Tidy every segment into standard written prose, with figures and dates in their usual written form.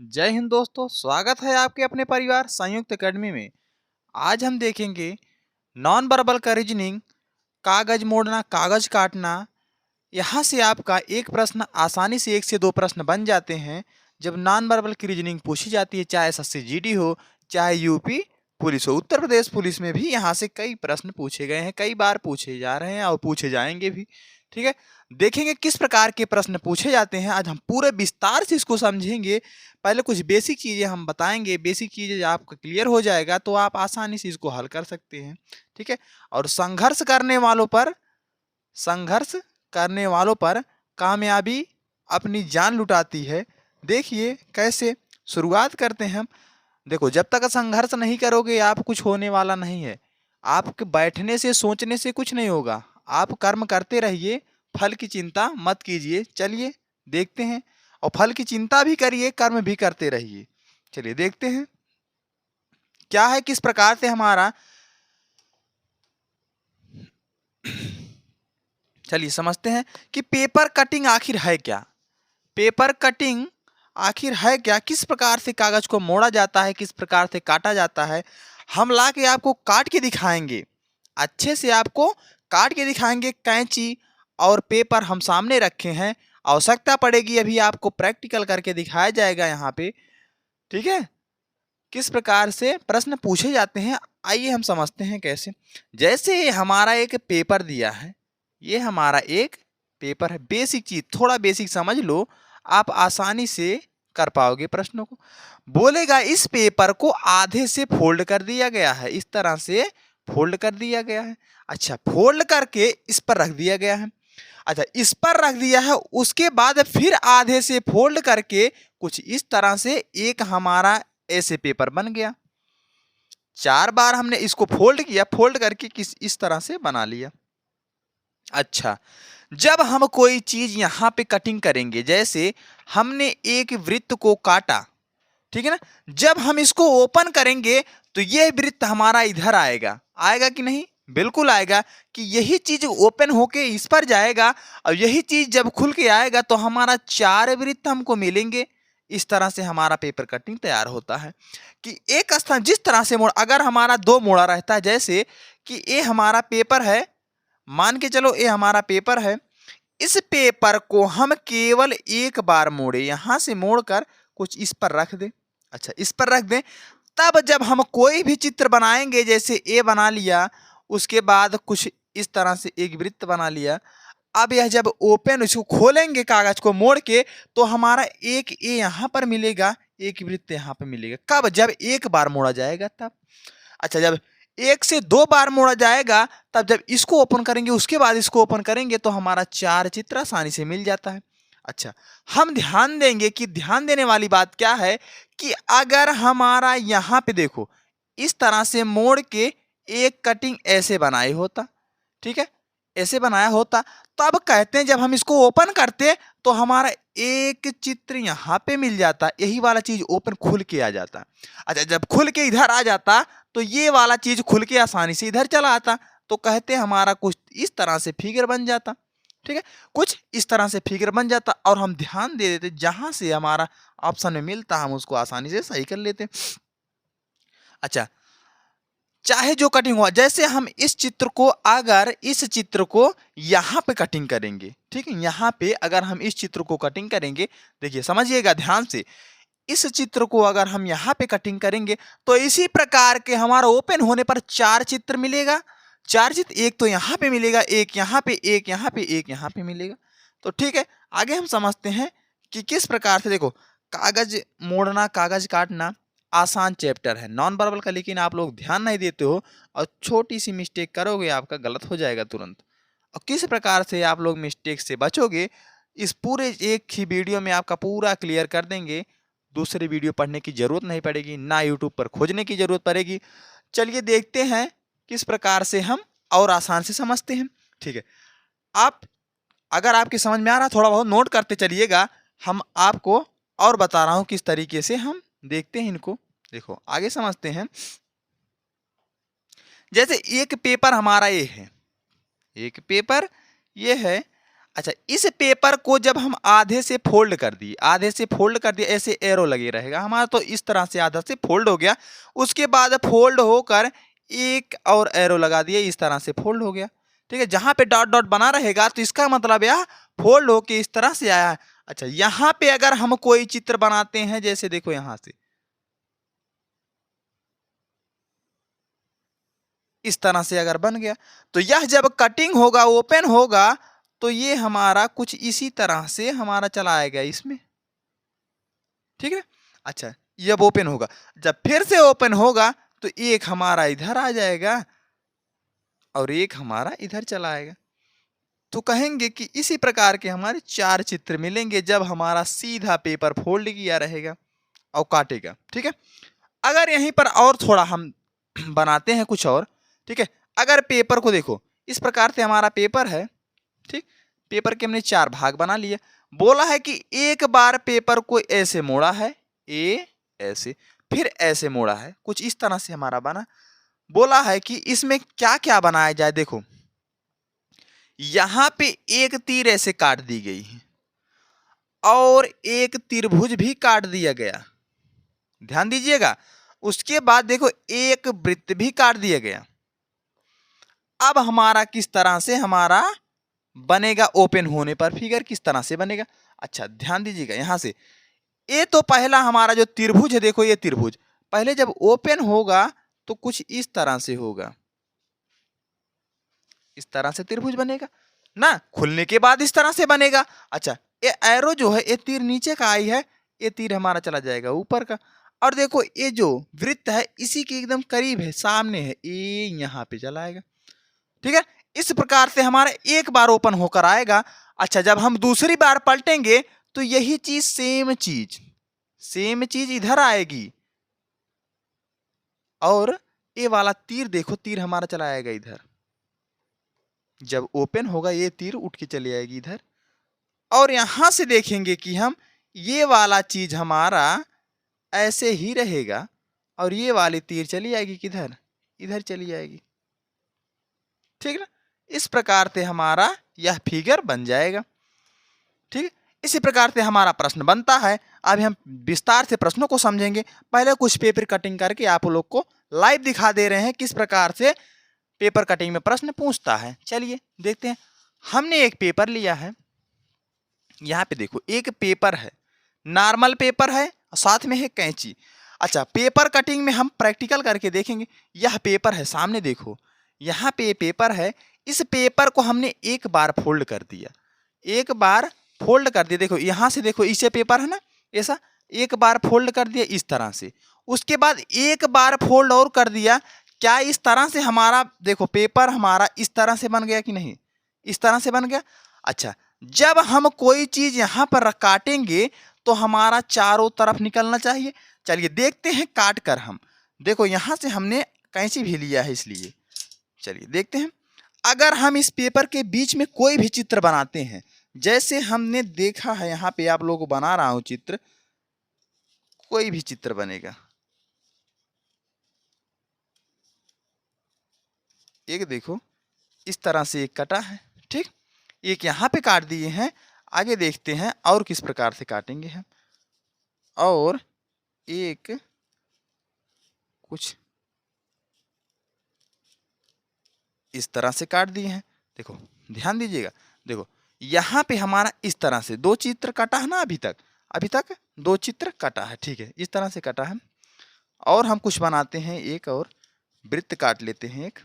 जय हिंद दोस्तों, स्वागत है आपके अपने परिवार संयुक्त एकेडमी में। आज हम देखेंगे नॉन वर्बल का रीजनिंग, कागज मोड़ना, कागज काटना। यहाँ से आपका एक प्रश्न आसानी से एक से दो प्रश्न बन जाते हैं जब नॉन वर्बल की रीजनिंग पूछी जाती है, चाहे एसएससी जीडी हो, चाहे यूपी पुलिस हो। उत्तर प्रदेश पुलिस में भी यहाँ से कई प्रश्न पूछे गए हैं, कई बार पूछे जा रहे हैं और पूछे जाएंगे भी। ठीक है, देखेंगे किस प्रकार के प्रश्न पूछे जाते हैं। आज हम पूरे विस्तार से इसको समझेंगे। पहले कुछ बेसिक चीज़ें हम बताएंगे, बेसिक चीज़ें आपका क्लियर हो जाएगा तो आप आसानी से इसको हल कर सकते हैं। ठीक है, और संघर्ष करने वालों पर कामयाबी अपनी जान लुटाती है। देखिए कैसे शुरुआत करते हैं हम। देखो, जब तक संघर्ष नहीं करोगे आप, कुछ होने वाला नहीं है। आपके बैठने से सोचने से कुछ नहीं होगा। आप कर्म करते रहिए, फल की चिंता मत कीजिए। चलिए देखते हैं, और फल की चिंता भी करिए, कर्म भी करते रहिए। चलिए देखते हैं क्या है, किस प्रकार से हमारा चलिए समझते हैं कि पेपर कटिंग आखिर है क्या। पेपर कटिंग आखिर है क्या, किस प्रकार से कागज को मोड़ा जाता है, किस प्रकार से काटा जाता है। हम ला के आपको काट के दिखाएंगे, अच्छे से आपको काट के दिखाएंगे। कैंची और पेपर हम सामने रखे हैं, आवश्यकता पड़ेगी अभी आपको प्रैक्टिकल करके दिखाया जाएगा यहाँ पे। ठीक है, किस प्रकार से प्रश्न पूछे जाते हैं आइए हम समझते हैं कैसे। जैसे हमारा एक पेपर दिया है, ये हमारा एक पेपर है। बेसिक चीज, थोड़ा बेसिक समझ लो, आप आसानी से कर पाओगे प्रश्नों को। बोलेगा इस पेपर को आधे से फोल्ड कर दिया गया है, इस तरह से फोल्ड कर दिया गया है। अच्छा, फोल्ड करके इस पर रख दिया गया है। अच्छा, इस पर रख दिया है, उसके बाद फिर आधे से फोल्ड करके कुछ इस तरह से एक हमारा ऐसे पेपर बन गया। 4 बार हमने इसको फोल्ड किया, फोल्ड करके किस इस तरह से बना लिया। अच्छा, जब हम कोई चीज यहां पे कटिंग करेंगे, जैसे हमने एक वृत्त को काटा, ठीक है ना, जब हम इसको ओपन करेंगे तो यह वृत्त हमारा इधर आएगा। आएगा कि नहीं? बिल्कुल आएगा। कि यही चीज ओपन होके इस पर जाएगा और यही चीज जब खुल के आएगा तो हमारा 4 वृत्त हमको मिलेंगे। इस तरह से हमारा पेपर कटिंग तैयार होता है। कि एक स्थान जिस तरह से मोड़, अगर हमारा 2 मोड़ा रहता है, जैसे कि ये हमारा पेपर है, मान के चलो ये हमारा पेपर है, इस पेपर को हम केवल एक बार मोड़े, यहां से मोड़कर कुछ इस पर रख दे। अच्छा, इस पर रख दें, तब जब हम कोई भी चित्र बनाएंगे, जैसे ए बना लिया, उसके बाद कुछ इस तरह से एक वृत्त बना लिया। अब यह जब ओपन, इसको खोलेंगे कागज को मोड़ के, तो हमारा एक ए यहां पर मिलेगा, एक वृत्त यहां पर मिलेगा। कब? जब एक बार मोड़ा जाएगा तब। अच्छा, जब 1 से 2 बार मोड़ा जाएगा तब जब इसको ओपन करेंगे, उसके बाद इसको ओपन करेंगे तो हमारा 4 चित्र आसानी से मिल जाता है। अच्छा, हम ध्यान देंगे कि ध्यान देने वाली बात क्या है कि अगर हमारा यहाँ पे देखो इस तरह से मोड़ के एक कटिंग ऐसे बनाई होता, ठीक है, ऐसे बनाया होता, तब कहते हैं जब हम इसको ओपन करते तो हमारा एक चित्र यहाँ पे मिल जाता, यही वाला चीज ओपन खुल के आ जाता। अच्छा, जब खुल के इधर आ जाता तो ये वाला चीज खुल के आसानी से इधर चला आता, तो कहते हैं हमारा कुछ इस तरह से फिगर बन जाता। ठीक है, कुछ इस तरह से फिगर बन जाता और हम ध्यान दे देते, जहां से हमारा ऑप्शन में मिलता हम उसको आसानी से सही कर लेते। अच्छा, चाहे जो कटिंग हुआ, जैसे हम इस चित्र को, अगर इस चित्र को यहां पे कटिंग करेंगे, ठीक है, यहां पे अगर हम इस चित्र को कटिंग करेंगे, देखिए समझिएगा ध्यान से, इस चित्र को अगर हम यहाँ पे कटिंग करेंगे तो इसी प्रकार के हमारा ओपन होने पर 4 चित्र मिलेगा। 4 चित्र, एक तो यहाँ पे मिलेगा, एक यहाँ पे, एक यहाँ पे, एक यहाँ पे मिलेगा। तो ठीक है, आगे हम समझते हैं कि किस प्रकार से। देखो, कागज मोड़ना, कागज काटना आसान चैप्टर है नॉन वर्बल का, लेकिन आप लोग ध्यान नहीं देते हो और छोटी सी मिस्टेक करोगे, आपका गलत हो जाएगा तुरंत। और किस प्रकार से आप लोग मिस्टेक से बचोगे, इस पूरे एक ही वीडियो में आपका पूरा क्लियर कर देंगे। दूसरे वीडियो पढ़ने की जरूरत नहीं पड़ेगी, ना यूट्यूब पर खोजने की जरूरत पड़ेगी। चलिए देखते हैं किस प्रकार से हम और आसान से समझते हैं। ठीक है, आप अगर आपकी समझ में आ रहा, थोड़ा बहुत नोट करते चलिएगा। हम आपको और बता रहा हूं किस तरीके से हम देखते हैं इनको। देखो आगे समझते हैं। जैसे एक पेपर हमारा ये है, एक पेपर ये है। अच्छा, इस पेपर को जब हम आधे से फोल्ड कर दिए, आधे से फोल्ड कर दिए, ऐसे एरो लगे रहेगा हमारा, तो इस तरह से आधा से फोल्ड हो गया। उसके बाद फोल्ड होकर एक और एरो लगा दिए, इस तरह से फोल्ड हो गया। ठीक है, जहां पे डॉट डॉट बना रहेगा तो इसका मतलब यह फोल्ड होके इस तरह से आया है। अच्छा, यहां पे अगर हम कोई चित्र बनाते हैं, जैसे देखो यहां से इस तरह से अगर बन गया, तो यह जब कटिंग होगा, ओपन होगा, तो ये हमारा कुछ इसी तरह से हमारा चला आएगा इसमें। ठीक है, अच्छा, ये अब ओपन होगा, जब फिर से ओपन होगा तो एक हमारा इधर आ जाएगा और एक हमारा इधर चला आएगा। तो कहेंगे कि इसी प्रकार के हमारे 4 चित्र मिलेंगे जब हमारा सीधा पेपर फोल्ड किया रहेगा और काटेगा। ठीक है, अगर यहीं पर और थोड़ा हम बनाते हैं कुछ और। ठीक है, अगर पेपर को देखो, इस प्रकार से हमारा पेपर है। ठीक, पेपर के हमने 4 भाग बना लिए। बोला है कि एक बार पेपर को ऐसे मोड़ा है, ऐसे, फिर ऐसे मोड़ा है, कुछ इस तरह से हमारा बना। बोला है कि इसमें क्या क्या बनाया जाए। देखो, यहां पे एक तीर ऐसे काट दी गई है और एक त्रिभुज भी काट दिया गया, ध्यान दीजिएगा। उसके बाद देखो, एक वृत्त भी काट दिया गया। अब हमारा किस तरह से हमारा बनेगा, ओपन होने पर फिगर किस तरह से बनेगा। अच्छा, ध्यान दीजिएगा, यहां से ये तो पहला हमारा जो त्रिभुज है, देखो ये त्रिभुज पहले जब ओपन होगा तो कुछ इस तरह से होगा, इस तरह से त्रिभुज बनेगा ना, खुलने के बाद इस तरह से बनेगा। अच्छा, ये एरो जो है, ये तीर नीचे का आई है, ये तीर हमारा चला जाएगा ऊपर का। और देखो, ये जो वृत्त है इसी के एकदम करीब है, सामने है, ये यहाँ पे चला आएगा। ठीक है, इस प्रकार से हमारा एक बार ओपन होकर आएगा। अच्छा, जब हम दूसरी बार पलटेंगे तो यही चीज सेम चीज इधर आएगी और ये वाला तीर देखो, तीर हमारा चला आएगा इधर। जब ओपन होगा ये तीर उठ के चली आएगी इधर, और यहां से देखेंगे कि हम ये वाला चीज हमारा ऐसे ही रहेगा और ये वाली तीर चली आएगी किधर, इधर चली जाएगी। ठीक है, इस प्रकार से हमारा यह फिगर बन जाएगा। ठीक है, इसी प्रकार से हमारा प्रश्न बनता है। अभी हम विस्तार से प्रश्नों को समझेंगे। पहले कुछ पेपर कटिंग करके आप लोग को लाइव दिखा दे रहे हैं किस प्रकार से पेपर कटिंग में प्रश्न पूछता है। चलिए देखते हैं। हमने एक पेपर लिया है, यहाँ पे देखो एक पेपर है, नॉर्मल पेपर है, साथ में है कैंची। अच्छा, पेपर कटिंग में हम प्रैक्टिकल करके देखेंगे। यह पेपर है, सामने देखो, यहाँ पे ये पेपर है। इस पेपर को हमने एक बार फोल्ड कर दिया, एक बार फोल्ड कर दिया। देखो यहाँ से, देखो इसे पेपर है ना, ऐसा एक बार फोल्ड कर दिया इस तरह से। उसके बाद एक बार फोल्ड और कर दिया। क्या इस तरह से हमारा देखो पेपर हमारा इस तरह से बन गया कि नहीं, इस तरह से बन गया। अच्छा, जब हम कोई चीज यहाँ पर काटेंगे तो हमारा चारों तरफ निकलना चाहिए। चलिए देखते हैं काट कर हम। देखो यहाँ से हमने कैंची भी लिया है, इसलिए चलिए देखते हैं। अगर हम इस पेपर के बीच में कोई भी चित्र बनाते हैं, जैसे हमने देखा है यहाँ पे आप लोगों को बना रहा हूं चित्र, कोई भी चित्र बनेगा। एक देखो इस तरह से एक कटा है, ठीक, एक यहाँ पे काट दिए हैं। आगे देखते हैं और किस प्रकार से काटेंगे हम। और एक कुछ इस तरह से काट दिए हैं। देखो ध्यान दीजिएगा, देखो यहाँ पे हमारा इस तरह से 2 चित्र कटा है ना, अभी तक 2 चित्र कटा है। ठीक है, इस तरह से कटा है। और हम कुछ बनाते हैं, एक और वृत्त काट लेते हैं एक।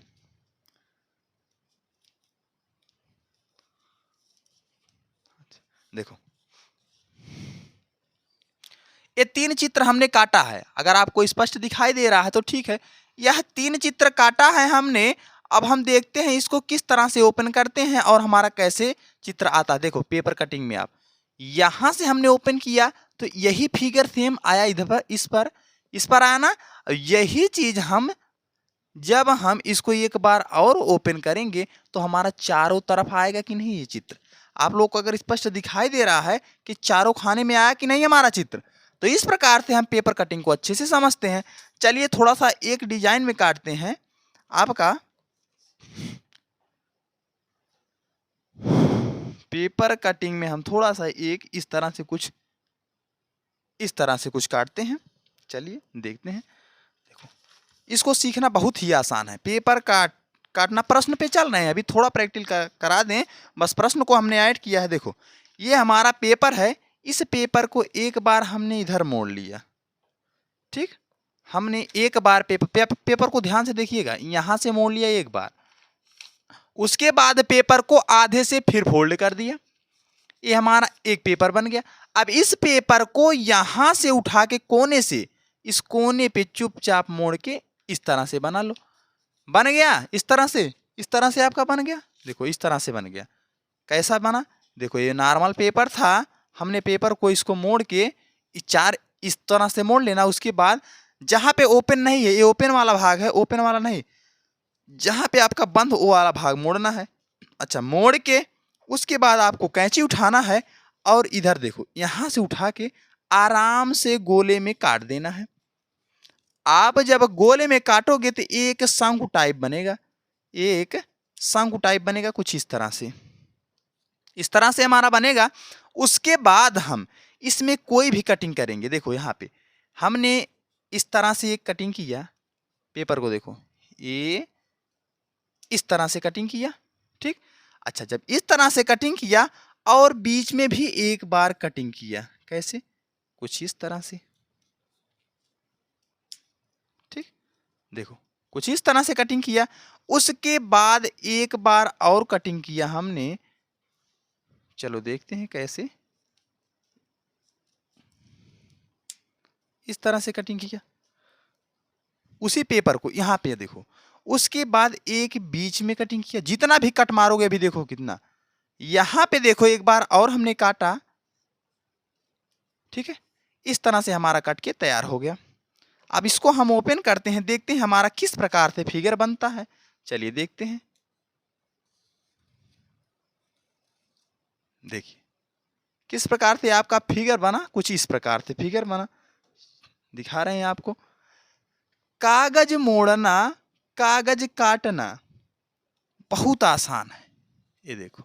देखो ये 3 चित्र हमने काटा है। अगर आपको स्पष्ट दिखाई दे रहा है तो ठीक है, यह 3 चित्र काटा है हमने। अब हम देखते हैं इसको किस तरह से ओपन करते हैं और हमारा कैसे चित्र आता है। देखो पेपर कटिंग में आप यहां से हमने ओपन किया तो यही फिगर सेम आया इधर पर, इस पर आया ना। यही चीज हम जब हम इसको एक बार और ओपन करेंगे तो हमारा चारों तरफ आएगा कि नहीं ये चित्र। आप लोग को अगर स्पष्ट दिखाई दे रहा है कि चारों खाने में आया कि नहीं हमारा चित्र, तो इस प्रकार से हम पेपर कटिंग को अच्छे से समझते हैं। चलिए थोड़ा सा एक डिजाइन में काटते हैं। आपका पेपर कटिंग में हम थोड़ा सा एक इस तरह से कुछ काटते हैं। चलिए देखते हैं। देखो, इसको सीखना बहुत ही आसान है। पेपर काटना प्रश्न पे चल रहे हैं, अभी थोड़ा प्रैक्टिकल करा दें, बस प्रश्न को हमने ऐड किया है। देखो, ये हमारा पेपर है, इस पेपर को एक बार हमने इधर मोड़ लिया, ठीक। हमने एक बार पेपर को ध्यान से देखिएगा, यहां से मोड़ लिया एक बार, उसके बाद पेपर को आधे से फिर फोल्ड कर दिया, ये हमारा एक पेपर बन गया। अब इस पेपर को यहां से उठा के कोने से इस कोने पे चुपचाप मोड़ के इस तरह से बना लो। बन गया इस तरह से आपका बन गया। देखो इस तरह से बन गया। कैसा बना? देखो ये नॉर्मल पेपर था, हमने पेपर को इसको मोड़ के चार इस तरह से मोड़ लेना। उसके बाद जहां पे ओपन नहीं है, ये ओपन वाला भाग है, ओपन वाला नहीं, जहां पे आपका बंद वो वाला भाग मोड़ना है। अच्छा, मोड़ के उसके बाद आपको कैंची उठाना है और इधर देखो यहां से उठा के आराम से गोले में काट देना है। आप जब गोले में काटोगे तो एक शंकु टाइप बनेगा, एक शंकु टाइप बनेगा कुछ इस तरह से हमारा बनेगा। उसके बाद हम इसमें कोई भी कटिंग करेंगे। देखो यहाँ पे हमने इस तरह से एक कटिंग किया, पेपर को देखो ये इस तरह से कटिंग किया, ठीक। अच्छा, जब इस तरह से कटिंग किया और बीच में भी एक बार कटिंग किया, कैसे? कुछ इस तरह से, ठीक। देखो कुछ इस तरह से कटिंग किया। उसके बाद एक बार और कटिंग किया हमने, चलो देखते हैं कैसे। इस तरह से कटिंग किया उसी पेपर को, यहां पे देखो। उसके बाद एक बीच में कटिंग किया, जितना भी कट मारोगे अभी देखो कितना, यहां पे देखो एक बार और हमने काटा, ठीक है। इस तरह से हमारा कट के तैयार हो गया। अब इसको हम ओपन करते हैं, देखते हैं हमारा किस प्रकार से फिगर बनता है। चलिए देखते हैं। देखिए किस प्रकार से आपका फिगर बना, कुछ इस प्रकार से फिगर बना, दिखा रहे हैं आपको। कागज मोड़ना, कागज काटना बहुत आसान है। ये देखो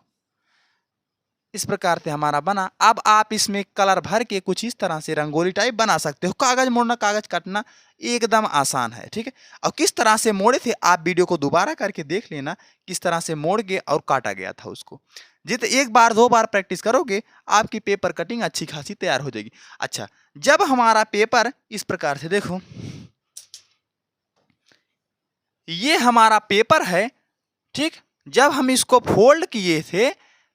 इस प्रकार से हमारा बना। अब आप इसमें कलर भर के कुछ इस तरह से रंगोली टाइप बना सकते हो। कागज मोड़ना, कागज काटना एकदम आसान है, ठीक है। और किस तरह से मोड़े थे आप वीडियो को दोबारा करके देख लेना, किस तरह से मोड़ के और काटा गया था उसको। जित एक बार दो बार प्रैक्टिस करोगे आपकी पेपर कटिंग अच्छी खासी तैयार हो जाएगी। अच्छा, जब हमारा पेपर इस प्रकार से देखो, ये हमारा पेपर है, ठीक। जब हम इसको फोल्ड किए थे,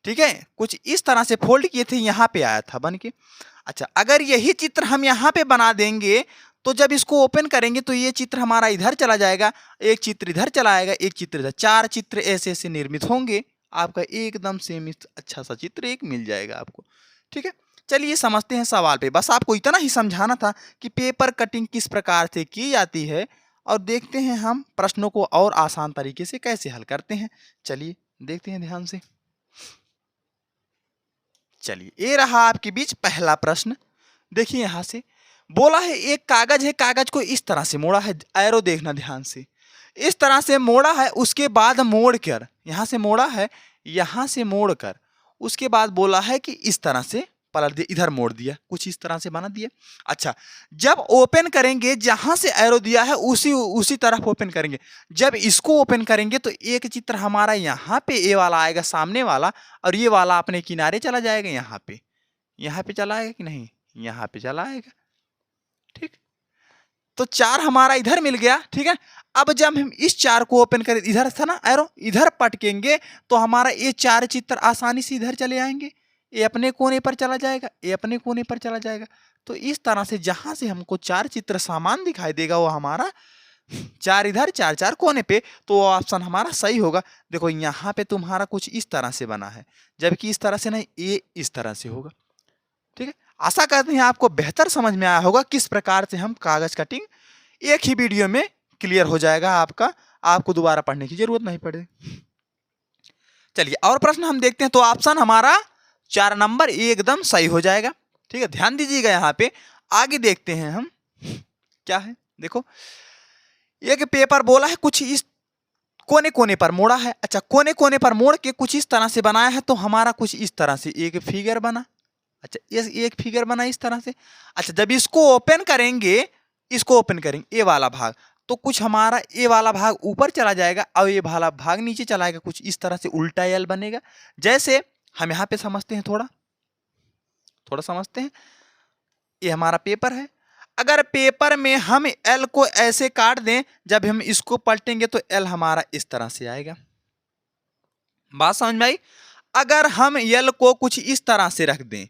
ठीक है, कुछ इस तरह से फोल्ड किए थे, यहां पे आया था बन के। अच्छा, अगर यही चित्र हम यहां पे बना देंगे तो जब इसको ओपन करेंगे तो ये चित्र हमारा इधर चला जाएगा, एक चित्र इधर चला आएगा, एक चित्र इधर, चार चित्र ऐसे ऐसे निर्मित होंगे। आपका एकदम सेम अच्छा सा चित्र एक मिल जाएगा आपको, ठीक है। चलिए समझते हैं सवाल पे। बस आपको इतना ही समझाना था कि पेपर कटिंग किस प्रकार से की जाती है, और देखते हैं हम प्रश्नों को और आसान तरीके से कैसे हल करते हैं। चलिए देखते हैं ध्यान से। चलिए, ये रहा आपके बीच पहला प्रश्न। देखिए यहां से बोला है एक कागज है, कागज को इस तरह से मोड़ा है, एरो देखना ध्यान से, इस तरह से मोड़ा है। उसके बाद मोड़कर यहां से मोड़ा है, यहां से मोड़कर उसके बाद बोला है कि इस तरह से पलट दिया, इधर मोड़ दिया, कुछ इस तरह से बना दिया। अच्छा, जब ओपन करेंगे जहां से एरो दिया है उसी तरफ ओपन करेंगे। जब इसको ओपन करेंगे तो एक चित्र हमारा यहाँ पे ए वाला आएगा, सामने वाला, और ये वाला अपने किनारे चला जाएगा, यहाँ पे चला आएगा कि नहीं, यहाँ पे चला आएगा, ठीक। तो चार हमारा इधर मिल गया, ठीक है। अब जब हम इस चार को ओपन करें, इधर था ना एरो, इधर पटकेंगे तो हमारा ये चार चित्र आसानी से इधर चले आएंगे, ये अपने कोने पर चला जाएगा, ये अपने कोने पर चला जाएगा। तो इस तरह से जहां से हमको चार चित्र समान दिखाई देगा वो हमारा चार इधर, चार चार कोने पे, तो वो ऑप्शन हमारा सही होगा। देखो यहाँ पे तुम्हारा कुछ इस तरह से बना है, जबकि इस तरह से नहीं, ये इस तरह से होगा, ठीक है। आशा करते हैं आपको बेहतर समझ में आया होगा किस प्रकार से हम कागज कटिंग, एक ही वीडियो में क्लियर हो जाएगा आपका, आपको दोबारा पढ़ने की जरूरत नहीं पड़ेगी। चलिए और प्रश्न हम देखते हैं। तो ऑप्शन हमारा 4 नंबर एकदम सही हो जाएगा, ठीक है। ध्यान दीजिएगा यहाँ पे। आगे देखते हैं हम क्या है। देखो एक पेपर बोला है कोने कोने पर मोड़ा है। अच्छा, कोने कोने पर मोड़ के कुछ इस तरह से बनाया है, तो हमारा कुछ इस तरह से एक फिगर बना। अच्छा, ये एक फिगर बना इस तरह से। अच्छा, जब इसको ओपन करेंगे, इसको ओपन करेंगे, ए वाला भाग, तो कुछ हमारा ए वाला भाग ऊपर चला जाएगा और ये वाला भाग नीचे चला जाएगा, कुछ इस तरह से उल्टा एल बनेगा। जैसे हम यहाँ पे समझते हैं, थोड़ा थोड़ा समझते हैं। ये हमारा पेपर है। अगर पेपर में हम एल को ऐसे काट दें, जब हम इसको पलटेंगे तो एल हमारा इस तरह से आएगा। बात समझ में आई? अगर हम एल को कुछ इस तरह से रख दें,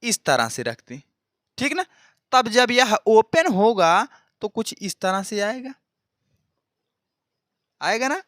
इस तरह से रख दें, ठीक ना, तब जब यह ओपन होगा तो कुछ इस तरह से आएगा, आएगा ना।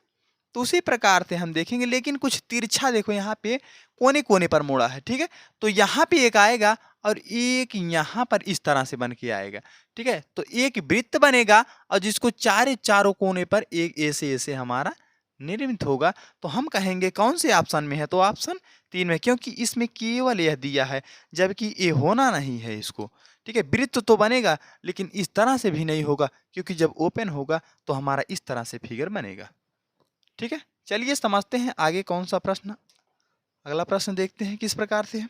तो उसी प्रकार से हम देखेंगे, लेकिन कुछ तिरछा देखो यहाँ पे कोने कोने पर मोड़ा है, ठीक है। तो यहाँ पे एक आएगा और एक यहाँ पर इस तरह से बन के आएगा, ठीक है। तो एक वृत्त बनेगा और जिसको चारों कोने पर एक ऐसे ऐसे हमारा निर्मित होगा। तो हम कहेंगे कौन से ऑप्शन में है, तो ऑप्शन 3 में, क्योंकि इसमें केवल यह दिया है, जबकि ये होना नहीं है इसको, ठीक है। वृत्त तो बनेगा लेकिन इस तरह से भी नहीं होगा, क्योंकि जब ओपन होगा तो हमारा इस तरह से फिगर बनेगा, ठीक है। चलिए समझते हैं आगे कौन सा प्रश्न। अगला प्रश्न देखते हैं किस प्रकार से है।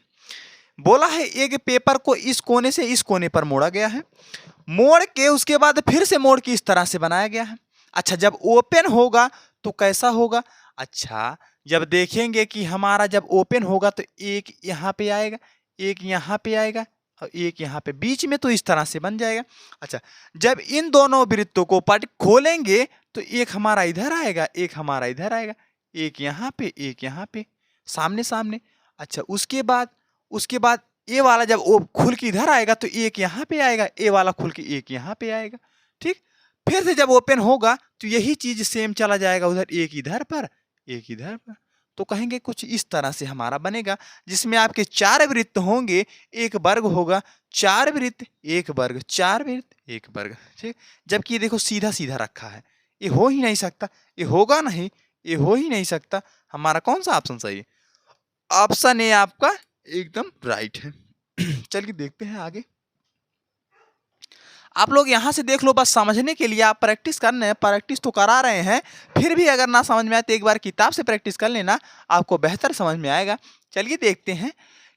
बोला है एक पेपर को इस कोने से इस कोने पर मोड़ा गया है, मोड़ के उसके बाद फिर से मोड़ के इस तरह से बनाया गया है। अच्छा, जब ओपन होगा तो कैसा होगा? अच्छा, जब देखेंगे कि हमारा जब ओपन होगा तो एक यहाँ पे आएगा, एक यहाँ पे आएगा और एक यहाँ पे, बीच में तो इस तरह से बन जाएगा। अच्छा, जब इन दोनों वृत्तों को पट खोलेंगे तो एक हमारा इधर आएगा, एक हमारा इधर आएगा, एक यहाँ पे, एक यहाँ पे, सामने सामने। अच्छा, उसके बाद ये वाला जब वो खुल के इधर आएगा तो एक यहाँ पे आएगा, ये वाला खुल के एक यहाँ पे आएगा, ठीक। फिर से जब ओपन होगा तो यही चीज सेम चला जाएगा उधर, एक इधर पर, एक इधर पर। तो कहेंगे कुछ इस तरह से हमारा बनेगा, जिसमें आपके 4 वृत्त होंगे, एक वर्ग होगा, 4 वृत्त एक वर्ग, 4 वृत्त एक वर्ग, ठीक। जबकि ये देखो सीधा सीधा रखा है, ये हो ही नहीं सकता, ये होगा नहीं, ये हो ही नहीं सकता। हमारा कौन सा ऑप्शन सही है? ऑप्शन ए आपका एकदम राइट है। चलिए देखते हैं आगे। आप लोग यहाँ से देख लो, बस समझने के लिए आप प्रैक्टिस करने हैं, प्रैक्टिस तो करा रहे हैं, फिर भी अगर ना समझ में आए तो एक बार किताब से प्रैक्टिस कर लेना, आपको बेहतर समझ में आएगा। चलिए देखते हैं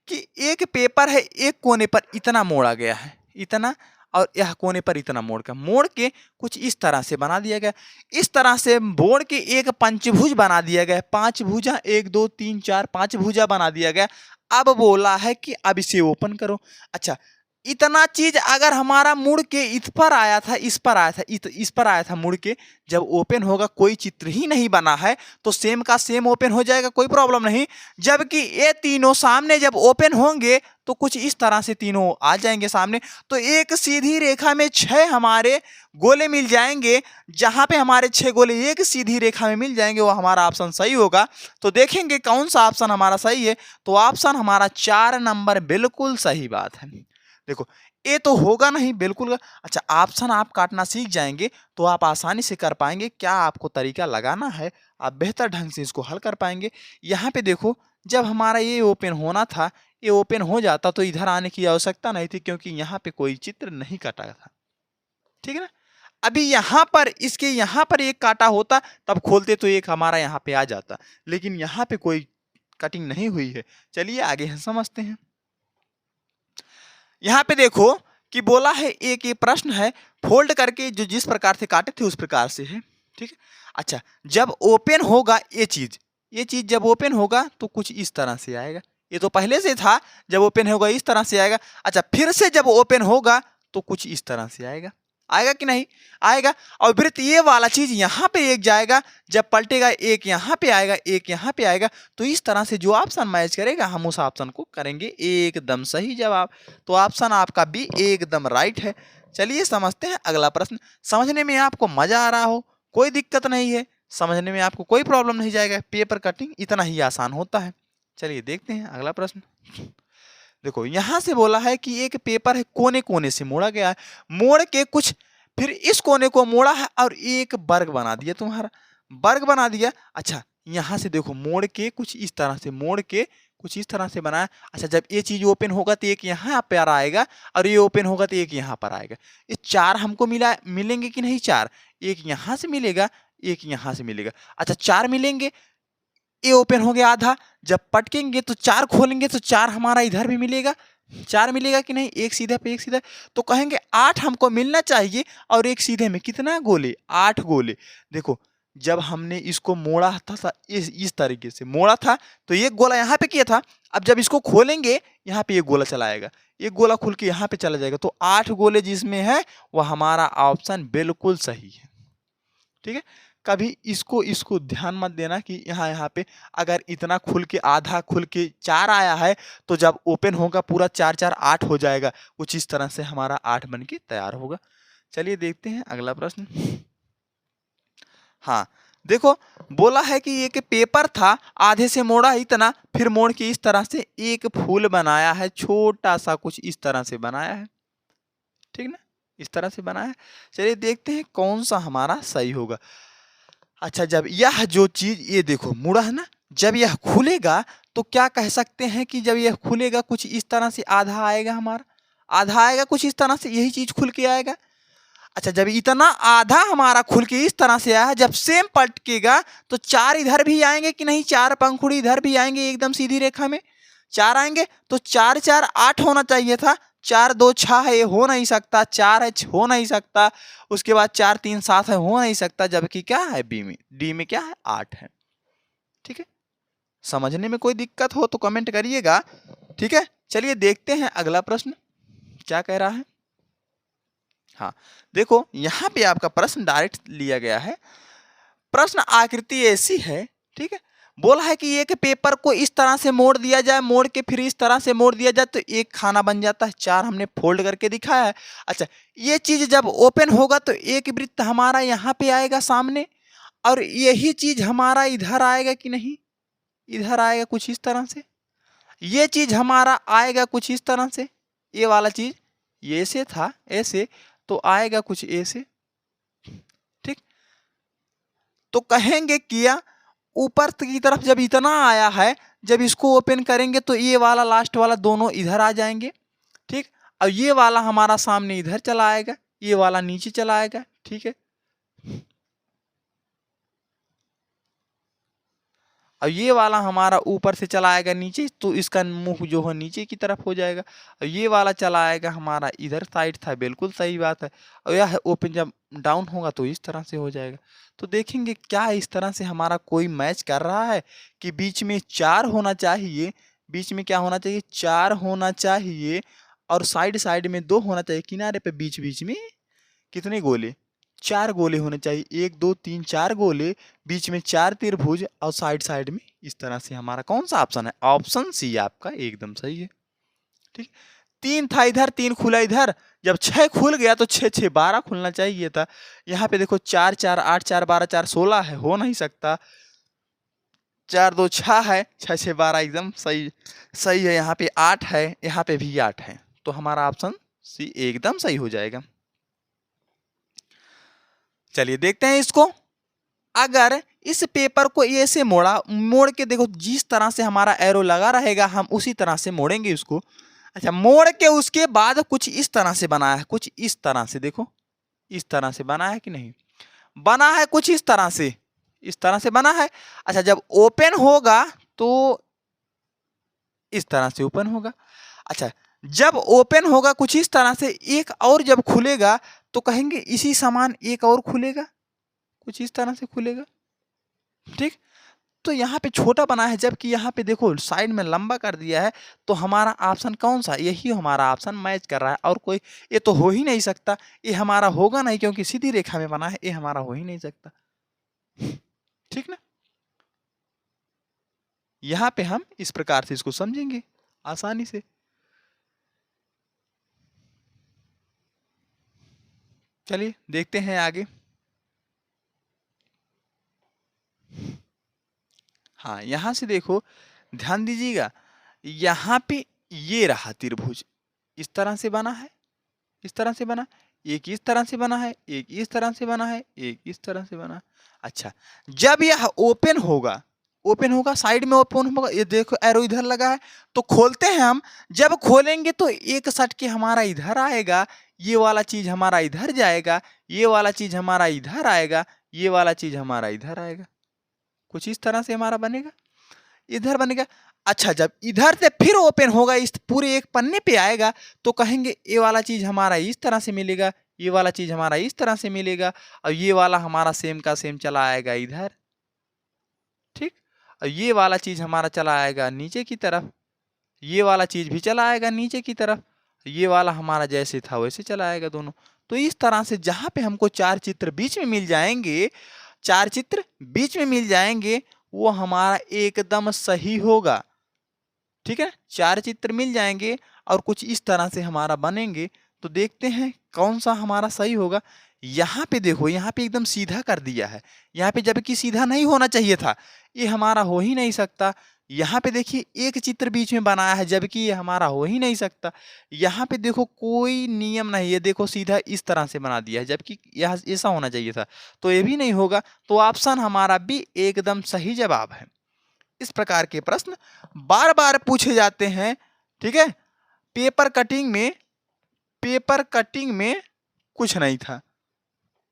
कि एक पेपर है, एक कोने पर इतना मोड़ा गया है, इतना, और यह कोने पर इतना मोड़ के कुछ इस तरह से बना दिया गया। इस तरह से मोड़ के एक पंचभुज बना दिया गया, 5 भुजा, 1 2 3 4 5 भुजा बना दिया गया। अब बोला है कि अब इसे ओपन करो। अच्छा, इतना चीज अगर हमारा मुड़ के इस पर आया था, इस पर आया था, इस पर आया था मुड़ के, जब ओपन होगा कोई चित्र ही नहीं बना है तो सेम का सेम ओपन हो जाएगा, कोई प्रॉब्लम नहीं। जबकि ये तीनों सामने जब ओपन होंगे तो कुछ इस तरह से तीनों आ जाएंगे सामने, तो एक सीधी रेखा में 6 हमारे गोले मिल जाएंगे। जहां पे हमारे 6 गोले एक सीधी रेखा में मिल जाएंगे, वो हमारा ऑप्शन सही होगा। तो देखेंगे कौन सा ऑप्शन हमारा सही है, तो ऑप्शन हमारा 4 नंबर बिल्कुल सही बात है। देखो, ये तो होगा नहीं बिल्कुल। अच्छा, ऑप्शन आप काटना सीख जाएंगे तो आप आसानी से कर पाएंगे। क्या आपको तरीका लगाना है, आप बेहतर ढंग से इसको हल कर पाएंगे। यहाँ पे देखो, जब हमारा ये ओपन होना था, ये ओपन हो जाता तो इधर आने की आवश्यकता नहीं थी, क्योंकि यहाँ पे कोई चित्र नहीं काटा था, ठीक है ना। अभी यहाँ पर, इसके यहाँ पर एक काटा होता तब खोलते तो एक हमारा यहाँ पे आ जाता, लेकिन यहाँ पे कोई कटिंग नहीं हुई है। चलिए आगे हम समझते हैं। यहाँ पे देखो कि बोला है एक ये प्रश्न है, फोल्ड करके जो जिस प्रकार से काटे थे उस प्रकार से है, ठीक है। अच्छा, जब ओपन होगा ये चीज जब ओपन होगा तो कुछ इस तरह से आएगा। ये तो पहले से था, जब ओपन होगा इस तरह से आएगा। अच्छा, फिर से जब ओपन होगा तो कुछ इस तरह से आएगा, आएगा कि नहीं आएगा। और वृत्त ये वाला चीज यहाँ पे एक जाएगा, जब पलटेगा एक यहाँ पे आएगा, एक यहाँ पे आएगा। तो इस तरह से जो ऑप्शन मैच करेगा हम उस ऑप्शन को करेंगे एकदम सही जवाब। तो ऑप्शन आपका बी एकदम राइट है। चलिए समझते हैं अगला प्रश्न। समझने में आपको मजा आ रहा हो, कोई दिक्कत नहीं है, समझने में आपको कोई प्रॉब्लम नहीं जाएगा, पेपर कटिंग इतना ही आसान होता है। चलिए देखते हैं अगला प्रश्न। देखो, यहां से बोला है कि एक पेपर है, कोने कोने से मोड़ा गया है, मोड़ के कुछ फिर इस कोने को मोड़ा है और एक वर्ग बना दिया, तुम्हारा वर्ग बना दिया। अच्छा, यहां से देखो, मोड़ के कुछ इस तरह से, मोड़ के कुछ इस तरह से बनाया। अच्छा, जब ये चीज ओपन होगा तो एक यहाँ पर आएगा और ये ओपन होगा तो एक यहाँ पर आएगा। ये 4 हमको मिलेंगे कि नहीं? 4, एक यहाँ से मिलेगा, एक यहाँ से मिलेगा। अच्छा 4 मिलेंगे, ये ओपन हो गया आधा, जब पटकेंगे तो 4 खोलेंगे तो 4 हमारा इधर भी मिलेगा, 4 मिलेगा कि नहीं, एक सीधे पे एक सीधा, तो कहेंगे 8 हमको मिलना चाहिए और एक सीधे में कितना गोले, 8 गोले। देखो जब हमने इसको मोड़ा था इस तरीके से मोड़ा था तो एक गोला यहाँ पे किया था, अब जब इसको खोलेंगे यहाँ पे एक गोला चला आएगा, एक गोला खुल के यहाँ पे चला जाएगा, तो 8 गोले जिसमें है वह हमारा ऑप्शन बिल्कुल सही है। ठीक है, कभी इसको इसको ध्यान मत देना कि यहाँ पे अगर इतना खुल के आधा खुल के 4 आया है तो जब ओपन होगा पूरा 4 4 8 हो जाएगा, कुछ इस तरह से हमारा 8 बन के तैयार होगा। चलिए देखते हैं अगला प्रश्न। हाँ देखो, बोला है कि एक पेपर था, आधे से मोड़ा इतना, फिर मोड़ के इस तरह से एक फूल बनाया है, छोटा सा कुछ इस तरह से बनाया है, ठीक ना, इस तरह से बनाया है। चलिए देखते हैं कौन सा हमारा सही होगा। अच्छा जब यह जो चीज ये देखो मुड़ा है ना, जब यह खुलेगा तो क्या कह सकते हैं कि जब यह खुलेगा कुछ इस तरह से आधा आएगा, हमारा आधा आएगा कुछ इस तरह से, यही चीज खुल के आएगा। अच्छा जब इतना आधा हमारा खुल के इस तरह से आया है, जब सेम पलटेगा तो 4 इधर भी आएंगे कि नहीं, 4 पंखुड़ी इधर भी आएंगे, एकदम सीधी रेखा में 4 आएंगे, तो 4 4 8 होना चाहिए था, 4 2 6 है, ये हो नहीं सकता, 4 है हो नहीं सकता, उसके बाद 4 3 7 है, हो नहीं सकता, जबकि क्या है बी में, डी में क्या है 8 है। ठीक है, समझने में कोई दिक्कत हो तो कमेंट करिएगा। ठीक है, चलिए देखते हैं अगला प्रश्न क्या कह रहा है। हाँ देखो यहाँ पे आपका प्रश्न डायरेक्ट लिया गया है, प्रश्न आकृति ऐसी है, ठीक है, बोला है कि एक पेपर को इस तरह से मोड़ दिया जाए, मोड़ के फिर इस तरह से मोड़ दिया जाए तो एक खाना बन जाता है, 4 हमने फोल्ड करके दिखाया है। अच्छा ये चीज जब ओपन होगा तो एक वृत्त हमारा यहाँ पे आएगा सामने, और यही चीज हमारा इधर आएगा कि नहीं, इधर आएगा कुछ इस तरह से, ये चीज हमारा आएगा कुछ इस तरह से, ये वाला चीज ये से था ऐसे, तो आएगा कुछ ऐसे, ठीक, तो कहेंगे किया ऊपर की तरफ जब इतना आया है, जब इसको ओपन करेंगे तो ये वाला लास्ट वाला दोनों इधर आ जाएंगे, ठीक, और ये वाला हमारा सामने इधर चला आएगा, ये वाला नीचे चला आएगा, ठीक है, और ये वाला हमारा ऊपर से चला आएगा नीचे, तो इसका मुंह जो है नीचे की तरफ हो जाएगा, और ये वाला चला आएगा हमारा इधर साइड था, बिल्कुल सही बात है, और यह ओपन जब डाउन होगा तो इस तरह से हो जाएगा। तो देखेंगे क्या इस तरह से हमारा कोई मैच कर रहा है कि बीच में 4 होना चाहिए, बीच में क्या होना चाहिए 4 होना चाहिए, और साइड साइड में 2 होना चाहिए, किनारे पे बीच बीच में कितने गोले, 4 गोले होने चाहिए, 1 2 3 4 गोले, बीच में 4 त्रिभुज, और साइड साइड में इस तरह से हमारा कौन सा ऑप्शन है, ऑप्शन सी आपका एकदम सही है। ठीक, 3 था इधर, 3 खुला इधर, जब 6 खुल गया तो 6 6 12 खुलना चाहिए था। यहाँ पे देखो 4 4 8 4 12 4 16 है, हो नहीं सकता, 4 2 6 है, 6 6 12 एकदम सही सही है, यहाँ पे 8 है, यहाँ पे भी 8 है, तो हमारा ऑप्शन सी एकदम सही हो जाएगा। चलिए देखते हैं इसको, अगर इस पेपर को ऐसे मोड़ के देखो, जिस तरह से हमारा एरो लगा रहेगा हम उसी तरह से मोड़ेंगे इसको। अच्छा मोड़ के उसके बाद कुछ इस तरह से बना है, कुछ इस तरह से, देखो इस तरह से बना है कि नहीं, बना है कुछ इस तरह से, इस तरह से बना है। अच्छा जब ओपन होगा तो इस तरह से ओपन होगा। अच्छा जब ओपन होगा कुछ इस तरह से, एक और जब खुलेगा तो कहेंगे इसी समान एक और खुलेगा, कुछ इस तरह से खुलेगा, ठीक, तो यहाँ पे छोटा बना है, जबकि यहाँ पे देखो साइड में लंबा कर दिया है, तो हमारा ऑप्शन कौन सा, यही हमारा ऑप्शन मैच कर रहा है, और कोई ये तो हो ही नहीं सकता, ये हमारा होगा नहीं क्योंकि सीधी रेखा में बना है, ये हमारा हो ही नहीं सकता, ठीक ना। यहाँ पे हम इस प्रकार से इसको समझेंगे आसानी से। चलिए देखते हैं आगे। हाँ यहाँ से देखो ध्यान दीजिएगा, यहाँ पे ये रहा त्रिभुज, इस तरह से बना है, इस तरह से बना, एक इस तरह से बना है, एक इस तरह से बना है, एक इस तरह से बना। अच्छा जब यह ओपन होगा, ओपन होगा साइड में ओपन होगा, ये देखो एरो इधर लगा है, तो खोलते हैं हम, जब खोलेंगे तो एक सट के हमारा इधर आएगा, ये वाला चीज हमारा इधर जाएगा, ये वाला चीज हमारा इधर आएगा, ये वाला चीज हमारा इधर आएगा, कुछ इस तरह से हमारा बनेगा, इधर बनेगा। अच्छा, जब इधर से फिर ओपन होगा, इस पूरे एक पन्ने पे आएगा, तो कहेंगे ये वाला चीज हमारा इस तरह से मिलेगा, ये वाला चीज हमारा इस तरह से मिलेगा, और ये वाला हमारा सेम का सेम चला आएगा इधर, ठीक। और ये वाला चीज हमारा चला आएगा नीचे की तरफ, ये वाला चीज भी चला आएगा नीचे की तरफ, ये वाला हमारा जैसे था वैसे चला आएगा दोनों। तो इस तरह से जहां पे हमको चार चित्र बीच में मिल जाएंगे, चार चित्र बीच में मिल जाएंगे, वो हमारा एकदम सही होगा, ठीक है। चार चित्र मिल जाएंगे और कुछ इस तरह से हमारा बनेंगे, तो देखते हैं कौन सा हमारा सही होगा। यहाँ पे देखो, यहाँ पे एकदम सीधा कर दिया है, यहाँ पे जबकि सीधा नहीं होना चाहिए था, ये हमारा हो ही नहीं सकता। यहाँ पे देखिए एक चित्र बीच में बनाया है, जबकि ये हमारा हो ही नहीं सकता। यहाँ पे देखो कोई नियम नहीं है, देखो सीधा इस तरह से बना दिया है, जबकि यह ऐसा होना चाहिए था, तो ये भी नहीं होगा। तो ऑप्शन हमारा बी एकदम सही जवाब है। इस प्रकार के प्रश्न बार बार पूछे जाते हैं, ठीक है। पेपर कटिंग में, पेपर कटिंग में कुछ नहीं था,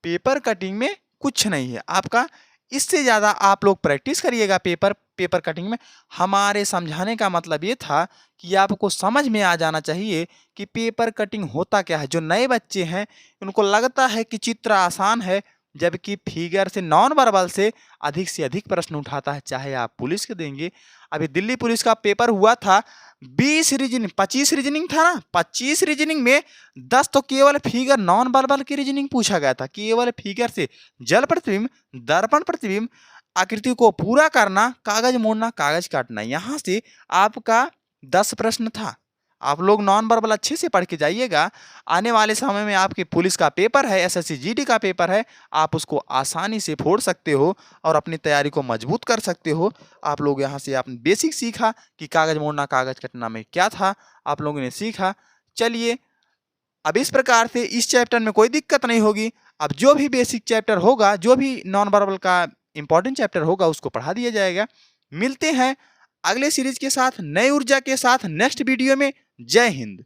पेपर कटिंग में कुछ नहीं है आपका। इससे ज्यादा आप लोग प्रैक्टिस करिएगा पेपर कटिंग में। हमारे समझाने का मतलब ये था कि आपको समझ में आ जाना चाहिए कि पेपर कटिंग होता क्या है। जो नए बच्चे हैं उनको लगता है कि चित्र आसान है, जबकि फिगर से, नॉन वर्बल से अधिक प्रश्न उठाता है, चाहे आप पुलिस के देंगे। अभी दिल्ली पुलिस का पेपर हुआ था, 20 रीजनिंग, 25 रीजनिंग था ना, 25 रीजनिंग में 10 तो केवल फिगर, नॉन वर्बल की रीजनिंग पूछा गया था। केवल फिगर से जल प्रतिबिंब, दर्पण प्रतिबिंब, आकृति को पूरा करना, कागज मोड़ना, कागज काटना, यहाँ से आपका 10 प्रश्न था। आप लोग नॉन वर्बल अच्छे से पढ़ के जाइएगा। आने वाले समय में आपके पुलिस का पेपर है, एसएससी जीडी का पेपर है, आप उसको आसानी से फोड़ सकते हो और अपनी तैयारी को मजबूत कर सकते हो। आप लोग यहाँ से आपने बेसिक सीखा कि कागज मोड़ना, कागज कटना में क्या था, आप लोगों ने सीखा। चलिए, अब इस प्रकार से इस चैप्टर में कोई दिक्कत नहीं होगी। अब जो भी बेसिक चैप्टर होगा, जो भी नॉन वर्बल का इंपॉर्टेंट चैप्टर होगा, उसको पढ़ा दिया जाएगा। मिलते हैं अगले सीरीज के साथ, नई ऊर्जा के साथ, नेक्स्ट वीडियो में। जय हिंद।